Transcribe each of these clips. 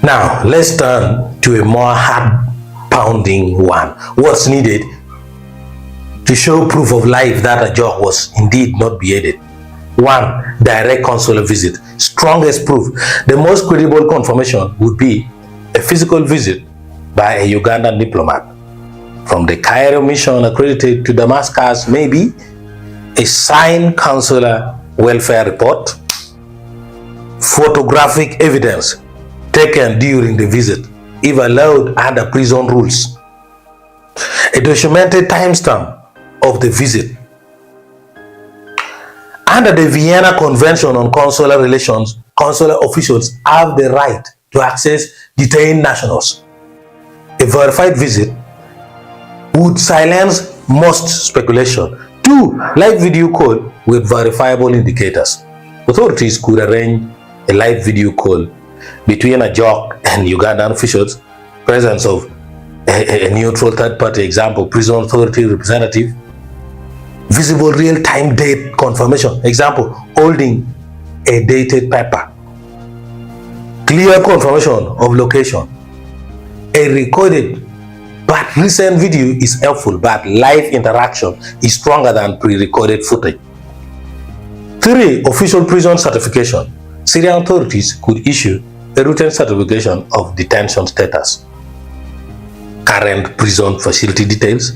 Now, let's turn to a more heart-pounding one. What's needed to show proof of life that Ajok was indeed not beheaded? 1. Direct consular visit. Strongest proof. The most credible confirmation would be a physical visit by a Ugandan diplomat from the Cairo mission accredited to Damascus, maybe a signed consular welfare report, photographic evidence taken during the visit, if allowed under prison rules, a documented timestamp of the visit. Under the Vienna Convention on Consular Relations, consular officials have the right to access detained nationals. A verified visit would silence most speculation. 2. Live video call with verifiable indicators. Authorities could arrange a live video call between Ajok and Ugandan officials, presence of a neutral third party, example, prison authority representative, visible real-time date confirmation, example, holding a dated paper, clear confirmation of location. A recorded but recent video is helpful, but live interaction is stronger than pre-recorded footage. 3. Official prison certification. Syrian authorities could issue a written certification of detention status, current prison facility details,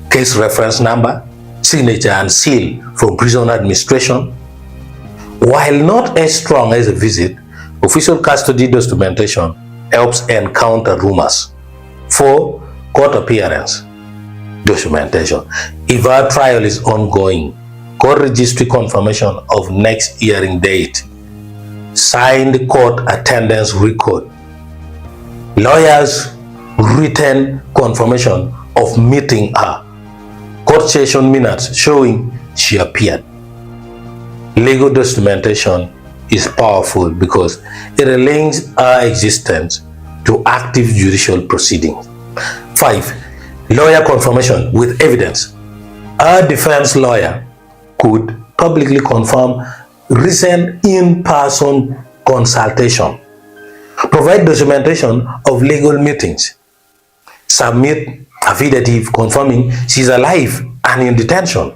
case reference number, signature and seal from prison administration. While not as strong as a visit, official custody documentation helps encounter rumors. 4. Court appearance documentation. If our trial is ongoing, court registry confirmation of next hearing date, signed court attendance record, lawyers written confirmation of meeting her, court session minutes showing she appeared. Legal documentation is powerful because it links our existence to active judicial proceedings. 5. Lawyer confirmation with evidence. A defense lawyer could publicly confirm recent in-person consultation, provide documentation of legal meetings, submit affidavit confirming she's alive and in detention.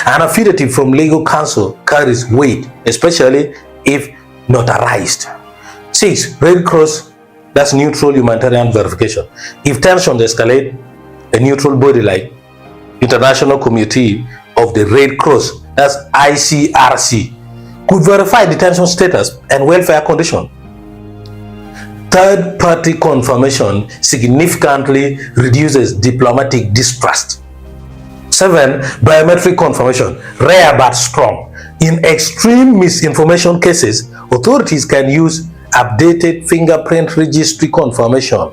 An affidavit from legal counsel carries weight, especially if notarized. 6. Red Cross, that's neutral humanitarian verification. If tensions escalate, a neutral body like International Committee of the Red Cross, that's ICRC, could verify detention status and welfare condition. Third-party confirmation significantly reduces diplomatic distrust. 7. Biometric confirmation, rare but strong. In extreme misinformation cases, authorities can use updated fingerprint registry confirmation,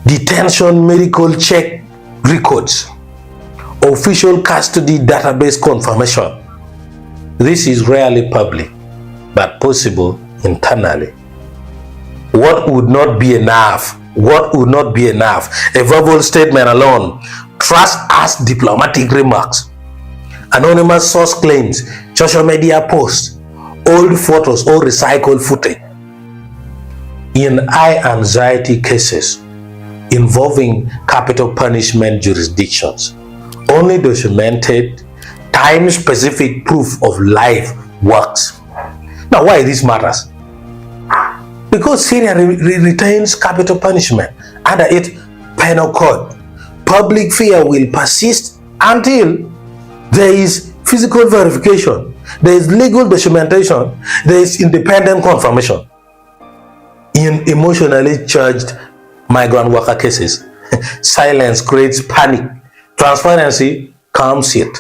detention medical check records, official custody database confirmation. This is rarely public, but possible internally. What would not be enough? What would not be enough? A verbal statement alone. Trust us diplomatic remarks, anonymous source claims, social media posts, old photos or recycled footage. In high anxiety cases involving capital punishment jurisdictions, only documented time-specific proof of life works. Now, why this matters? Because Syria retains capital punishment under its penal code. Public fear will persist until there is physical verification, there is legal documentation, there is independent confirmation. In emotionally charged migrant worker cases, silence creates panic. Transparency calms it.